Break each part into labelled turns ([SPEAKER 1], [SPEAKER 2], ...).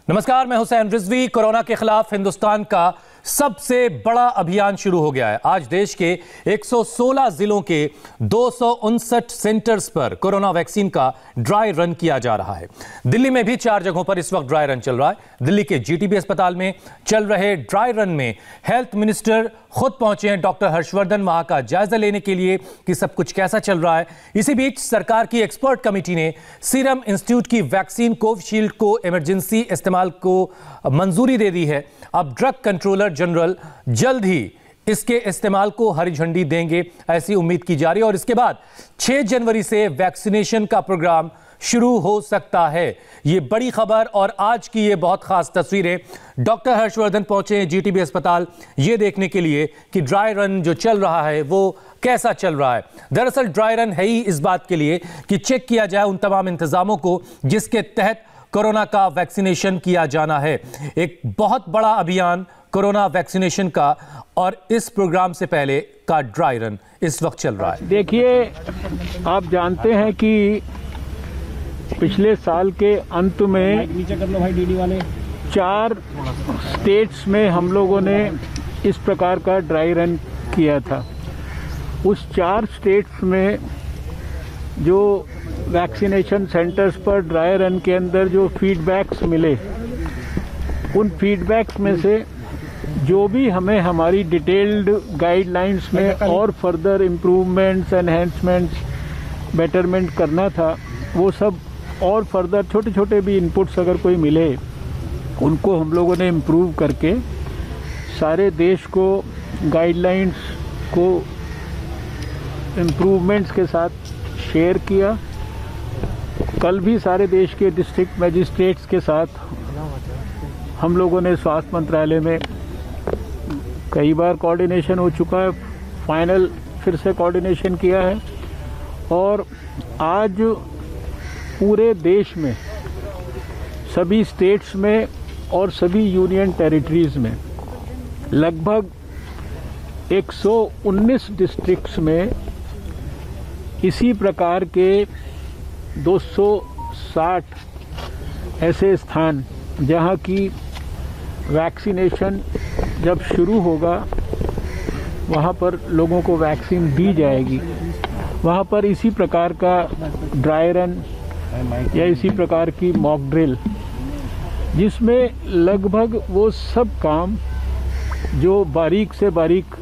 [SPEAKER 1] नमस्कार, मैं हुसैन रिजवी। कोरोना के खिलाफ हिंदुस्तान का सबसे बड़ा अभियान शुरू हो गया है। आज देश के 116 जिलों के 259 सेंटर्स पर कोरोना वैक्सीन का ड्राई रन किया जा रहा है। दिल्ली में भी 4 जगहों पर इस वक्त ड्राई रन चल रहा है। दिल्ली के जीटीबी अस्पताल में चल रहे ड्राई रन में हेल्थ मिनिस्टर खुद पहुंचे हैं। डॉक्टर हर्षवर्धन वहां का जायजा लेने के लिए कि सब कुछ कैसा चल रहा है। इसी बीच सरकार की एक्सपर्ट कमेटी ने सीरम इंस्टीट्यूट की वैक्सीन कोविशील्ड को इमरजेंसी इस्तेमाल को मंजूरी दे दी है। अब ड्रग कंट्रोलर जनरल जल्द ही इसके इस्तेमाल को हरी झंडी देंगे, ऐसी उम्मीद की जा रही है। और इसके बाद 6 जनवरी से वैक्सीनेशन का प्रोग्राम शुरू हो सकता है। ये बड़ी खबर और आज की ये बहुत खास तस्वीरें। डॉक्टर हर्षवर्धन पहुंचे हैं जीटीबी अस्पताल ये देखने के लिए कि ड्राई रन जो चल रहा है वो कैसा चल रहा है। दरअसल ड्राई रन है ही इस बात के लिए कि चेक किया जाए उन तमाम इंतजामों को जिसके तहत कोरोना का वैक्सीनेशन किया जाना है। एक बहुत बड़ा अभियान कोरोना वैक्सीनेशन का, और इस प्रोग्राम से पहले का ड्राई रन इस वक्त चल रहा है।
[SPEAKER 2] देखिए, आप जानते हैं कि पिछले साल के अंत में 4 स्टेट्स में हम लोगों ने इस प्रकार का ड्राई रन किया था। उस 4 स्टेट्स में जो वैक्सीनेशन सेंटर्स पर ड्राई रन के अंदर जो फीडबैक्स मिले, उन फीडबैक्स में से जो भी हमें हमारी डिटेल्ड गाइडलाइंस में और फर्दर इम्प्रूवमेंट्स, एनहेंसमेंट्स, बेटरमेंट करना था, वो सब और फर्दर छोटे छोटे भी इनपुट्स अगर कोई मिले उनको हम लोगों ने इम्प्रूव करके सारे देश को गाइडलाइंस को इम्प्रूवमेंट्स के साथ शेयर किया। कल भी सारे देश के डिस्ट्रिक्ट मजिस्ट्रेट्स के साथ हम लोगों ने स्वास्थ्य मंत्रालय में कई बार कोऑर्डिनेशन हो चुका है, फाइनल फिर से कोऑर्डिनेशन किया है। और आज पूरे देश में सभी स्टेट्स में और सभी यूनियन टेरिटरीज में लगभग 119 डिस्ट्रिक्ट्स में इसी प्रकार के 260 ऐसे स्थान जहां की वैक्सीनेशन जब शुरू होगा वहां पर लोगों को वैक्सीन दी जाएगी। वहां पर इसी प्रकार का ड्राई रन या इसी प्रकार की मॉक ड्रिल, जिसमें लगभग वो सब काम जो बारीक से बारीक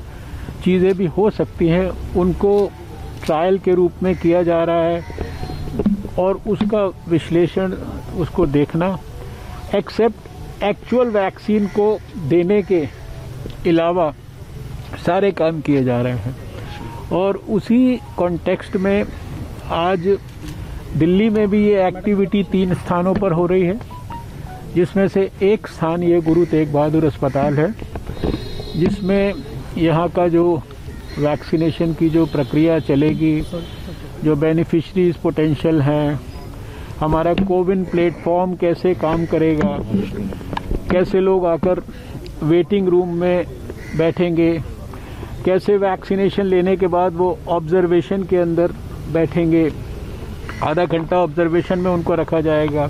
[SPEAKER 2] चीज़ें भी हो सकती हैं उनको ट्रायल के रूप में किया जा रहा है और उसका विश्लेषण, उसको देखना, एक्सेप्ट एक्चुअल वैक्सीन को देने के अलावा सारे काम किए जा रहे हैं। और उसी कॉन्टेक्स्ट में आज दिल्ली में भी ये एक्टिविटी 3 स्थानों पर हो रही है, जिसमें से एक स्थान ये गुरु तेग बहादुर अस्पताल है, जिसमें यहाँ का जो वैक्सीनेशन की जो प्रक्रिया चलेगी, जो बेनिफिशरीज पोटेंशियल हैं, हमारा कोविन प्लेटफॉर्म कैसे काम करेगा, कैसे लोग आकर वेटिंग रूम में बैठेंगे, कैसे वैक्सीनेशन लेने के बाद वो ऑब्जर्वेशन के अंदर बैठेंगे, आधा घंटा ऑब्जर्वेशन में उनको रखा जाएगा,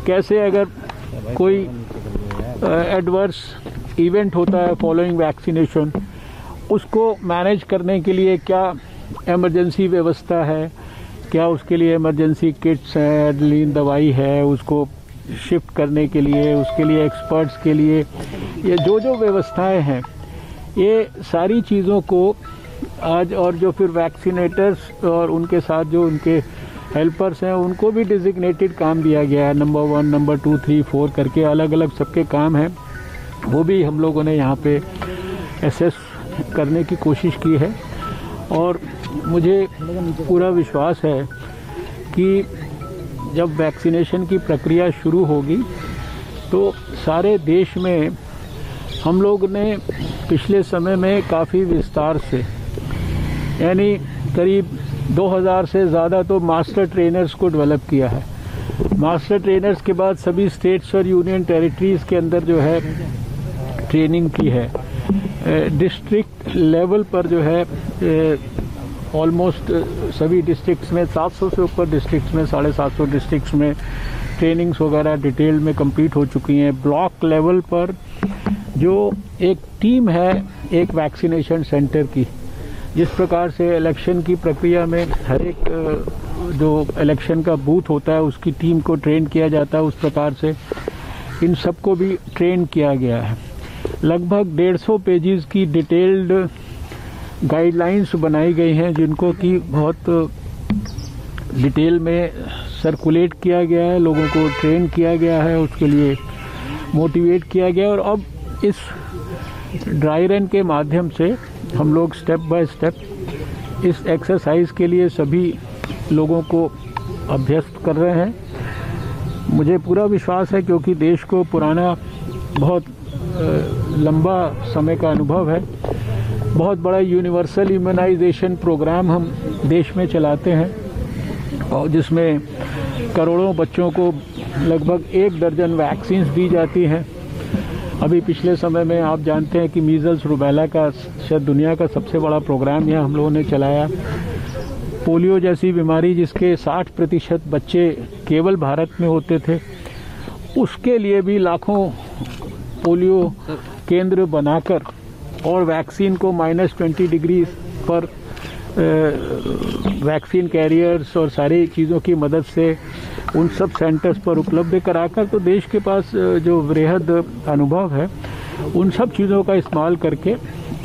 [SPEAKER 2] कैसे अगर कोई एडवर्स इवेंट होता है फॉलोइंग वैक्सीनेशन उसको मैनेज करने के लिए क्या इमरजेंसी व्यवस्था है, क्या उसके लिए इमरजेंसी किट्स हैं, एड्रेनलिन दवाई है, उसको शिफ्ट करने के लिए, उसके लिए एक्सपर्ट्स के लिए ये जो जो व्यवस्थाएं हैं, ये सारी चीज़ों को आज, और जो फिर वैक्सीनेटर्स और उनके साथ जो उनके हेल्पर्स हैं उनको भी डिजिग्नेटेड काम दिया गया है। नंबर 1, नंबर 2, 3, 4 करके अलग अलग सबके काम हैं, वो भी हम लोगों ने यहाँ पे एसेस करने की कोशिश की है। और मुझे पूरा विश्वास है कि जब वैक्सीनेशन की प्रक्रिया शुरू होगी तो सारे देश में हम लोग ने पिछले समय में काफ़ी विस्तार से, यानी करीब 2000 से ज़्यादा तो मास्टर ट्रेनर्स को डेवलप किया है। मास्टर ट्रेनर्स के बाद सभी स्टेट्स और यूनियन टेरिटरीज़ के अंदर जो है ट्रेनिंग की है। डिस्ट्रिक्ट लेवल पर जो है ऑलमोस्ट सभी डिस्ट्रिक्ट्स में 700 से ऊपर डिस्ट्रिक्ट्स में 750 डिस्ट्रिक्ट्स में ट्रेनिंग्स वगैरह डिटेल में कंप्लीट हो चुकी हैं। ब्लॉक लेवल पर जो एक टीम है एक वैक्सीनेशन सेंटर की, जिस प्रकार से इलेक्शन की प्रक्रिया में हर एक जो इलेक्शन का बूथ होता है उसकी टीम को ट्रेन किया जाता है, उस प्रकार से इन सबको भी ट्रेन किया गया है। लगभग 150 पेजेस की डिटेल्ड गाइडलाइंस बनाई गई हैं, जिनको कि बहुत डिटेल में सर्कुलेट किया गया है, लोगों को ट्रेन किया गया है, उसके लिए मोटिवेट किया गया। और अब इस ड्राई रन के माध्यम से हम लोग स्टेप बाय स्टेप इस एक्सरसाइज के लिए सभी लोगों को अभ्यस्त कर रहे हैं। मुझे पूरा विश्वास है, क्योंकि देश को पुराना बहुत लंबा समय का अनुभव है। बहुत बड़ा यूनिवर्सल इम्यूनाइजेशन प्रोग्राम हम देश में चलाते हैं, और जिसमें करोड़ों बच्चों को लगभग 1 दर्जन वैक्सीन्स दी जाती हैं। अभी पिछले समय में आप जानते हैं कि मीजल्स रूबेला का शायद दुनिया का सबसे बड़ा प्रोग्राम यहाँ हम लोगों ने चलाया। पोलियो जैसी बीमारी जिसके 60% बच्चे केवल भारत में होते थे, उसके लिए भी लाखों पोलियो केंद्र बनाकर और वैक्सीन को -20 डिग्री पर वैक्सीन कैरियर्स और सारी चीज़ों की मदद से उन सब सेंटर्स पर उपलब्ध कराकर, तो देश के पास जो वृहद अनुभव है उन सब चीज़ों का इस्तेमाल करके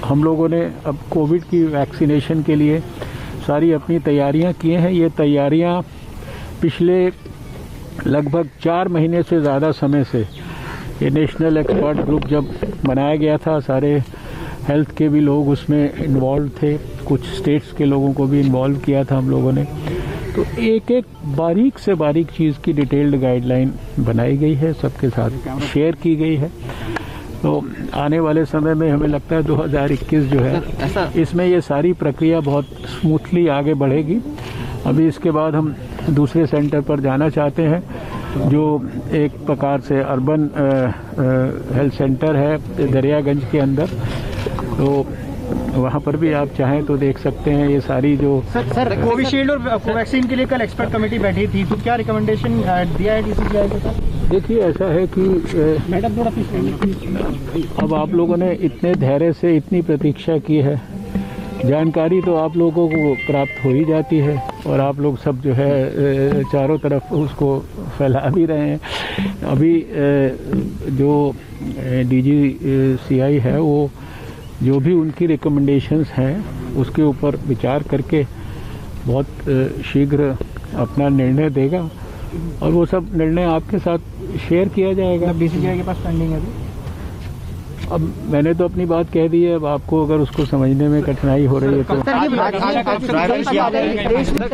[SPEAKER 2] हम लोगों ने अब कोविड की वैक्सीनेशन के लिए सारी अपनी तैयारियां किए हैं। ये तैयारियां पिछले लगभग 4 महीने से ज़्यादा समय से, ये नेशनल एक्सपर्ट ग्रुप जब बनाया गया था, सारे हेल्थ के भी लोग उसमें इन्वॉल्व थे, कुछ स्टेट्स के लोगों को भी इन्वॉल्व किया था हम लोगों ने। तो एक एक बारीक से बारीक चीज़ की डिटेल्ड गाइडलाइन बनाई गई है, सबके साथ शेयर की गई है। तो आने वाले समय में हमें लगता है 2021 जो है, इसमें ये सारी प्रक्रिया बहुत स्मूथली आगे बढ़ेगी। अभी इसके बाद हम दूसरे सेंटर पर जाना चाहते हैं, जो एक प्रकार से अर्बन हेल्थ सेंटर है दरियागंज के अंदर। तो वहाँ पर भी आप चाहें तो देख सकते हैं ये सारी जो
[SPEAKER 3] सर कोविशील्ड और कोवैक्सीन के लिए कल एक्सपर्ट कमेटी बैठी थी, तो क्या रिकमेंडेशन दिया है डीसीजीआई को? सर
[SPEAKER 2] देखिए, ऐसा है कि
[SPEAKER 3] मैडम थोड़ा
[SPEAKER 2] अब आप लोगों ने इतने धैर्य से इतनी प्रतीक्षा की है, जानकारी तो आप लोगों को प्राप्त हो ही जाती है, और आप लोग सब जो है चारों तरफ उसको फैला भी रहे हैं। अभी जो DGCI है वो जो भी उनकी रिकमेंडेशंस हैं उसके ऊपर विचार करके बहुत शीघ्र अपना निर्णय देगा, और वो सब निर्णय आपके साथ शेयर किया जाएगा।
[SPEAKER 3] डीसीजीआई के पास पेंडिंग है।
[SPEAKER 2] अब मैंने तो अपनी बात कह दी है, अब आपको अगर उसको समझने में कठिनाई हो रही है तो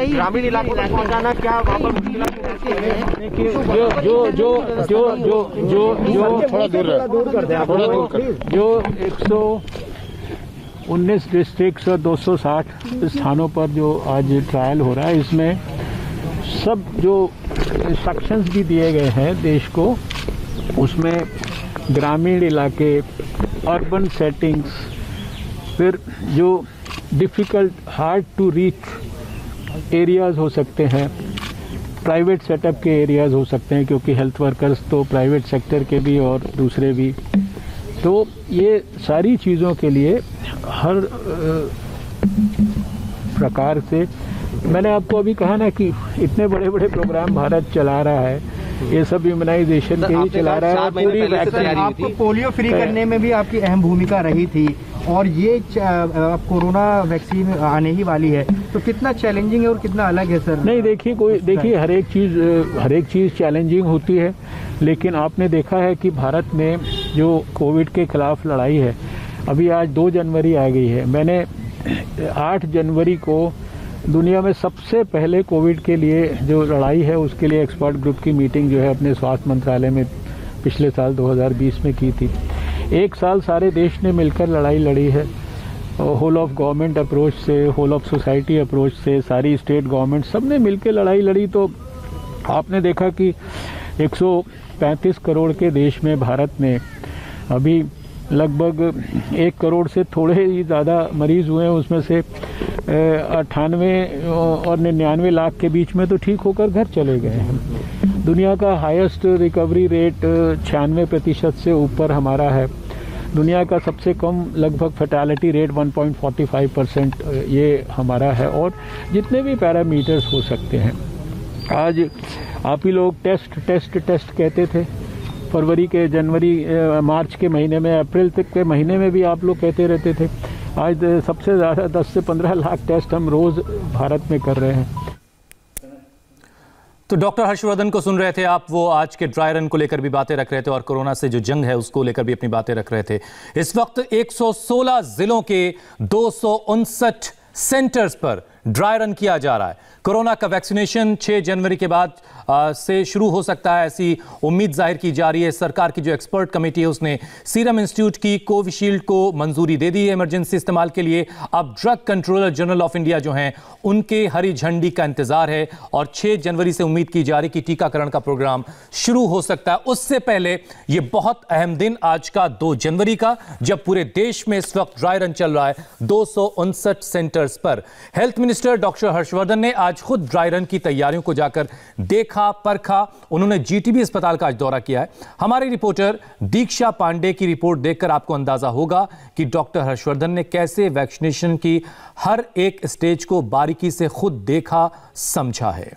[SPEAKER 3] ग्रामीण इलाकों में पहुंचाना क्या
[SPEAKER 2] जो 119 डिस्ट्रिक्ट्स और 260 स्थानों पर जो आज ट्रायल हो रहा है, इसमें सब जो इंस्ट्रक्शंस भी दिए गए हैं देश को, उसमें ग्रामीण इलाके, अर्बन सेटिंग्स, फिर जो difficult hard to reach areas हो सकते हैं, प्राइवेट सेटअप के एरियाज़ हो सकते हैं, क्योंकि हेल्थ वर्कर्स तो प्राइवेट सेक्टर के भी और दूसरे भी, तो ये सारी चीज़ों के लिए हर प्रकार से, मैंने आपको अभी कहा ना कि इतने बड़े बड़े प्रोग्राम भारत चला रहा है, ये सब इम्यूनाइजेशन के ही चला रहा है। पूरी वैक्सीन,
[SPEAKER 3] आपको पोलियो फ्री करने में भी आपकी अहम भूमिका रही थी, और ये कोरोना वैक्सीन आने ही वाली है, तो कितना चैलेंजिंग है और कितना अलग है सर?
[SPEAKER 2] नहीं, देखिए हर एक चीज़ चैलेंजिंग होती है, लेकिन आपने देखा है कि भारत में जो कोविड के खिलाफ लड़ाई है, अभी आज 2 जनवरी आ गई है। मैंने 8 जनवरी को दुनिया में सबसे पहले कोविड के लिए जो लड़ाई है उसके लिए एक्सपर्ट ग्रुप की मीटिंग जो है अपने स्वास्थ्य मंत्रालय में पिछले साल 2020 में की थी। 1 साल सारे देश ने मिलकर लड़ाई लड़ी है, होल ऑफ गवर्नमेंट अप्रोच से, होल ऑफ सोसाइटी अप्रोच से, सारी स्टेट गवर्नमेंट सब ने मिलकर लड़ाई लड़ी। तो आपने देखा कि 135 करोड़ के देश में भारत में अभी लगभग 1 करोड़ से थोड़े ही ज़्यादा मरीज़ हुए हैं, उसमें से 98 और 99 लाख के बीच में तो ठीक होकर घर चले गए हैं। दुनिया का हाईएस्ट रिकवरी रेट 96% से ऊपर हमारा है। दुनिया का सबसे कम लगभग फैटेलिटी रेट 1.45% ये हमारा है। और जितने भी पैरामीटर्स हो सकते हैं, आज आप ही लोग टेस्ट कहते थे, फरवरी के, जनवरी, मार्च के महीने में, अप्रैल तक के महीने में भी आप लोग कहते रहते थे। आज सबसे ज़्यादा 10 से 15 लाख टेस्ट हम रोज़ भारत में कर रहे हैं।
[SPEAKER 1] तो डॉक्टर हर्षवर्धन को सुन रहे थे आप, वो आज के ड्राई रन को लेकर भी बातें रख रहे थे और कोरोना से जो जंग है उसको लेकर भी अपनी बातें रख रहे थे। इस वक्त 116 जिलों के 259 सेंटर्स पर ड्राई रन किया जा रहा है। कोरोना का वैक्सीनेशन 6 जनवरी के बाद से शुरू हो सकता है, ऐसी उम्मीद जाहिर की जा रही है। सरकार की जो एक्सपर्ट कमेटी है उसने सीरम इंस्टीट्यूट की कोविशील्ड को मंजूरी दे दी है इमरजेंसी इस्तेमाल के लिए। अब drug controller general of India जो हैं उनके हरी झंडी का इंतजार है और 6 जनवरी से उम्मीद की जा रही कि टीकाकरण का प्रोग्राम शुरू हो सकता है। उससे पहले ये बहुत अहम दिन आज का 2 जनवरी का, जब पूरे देश में इस वक्त ड्राई रन चल रहा है 259 सेंटर्स पर। हेल्थ मिनिस्टर डॉक्टर हर्षवर्धन ने आज खुद ड्राई रन की तैयारियों को जाकर देखा, परखा। उन्होंने जीटीबी अस्पताल का आज दौरा किया है। हमारी रिपोर्टर दीक्षा पांडे की रिपोर्ट देखकर आपको अंदाजा होगा कि डॉक्टर हर्षवर्धन ने कैसे वैक्सीनेशन की हर एक स्टेज को बारीकी से खुद देखा, समझा है।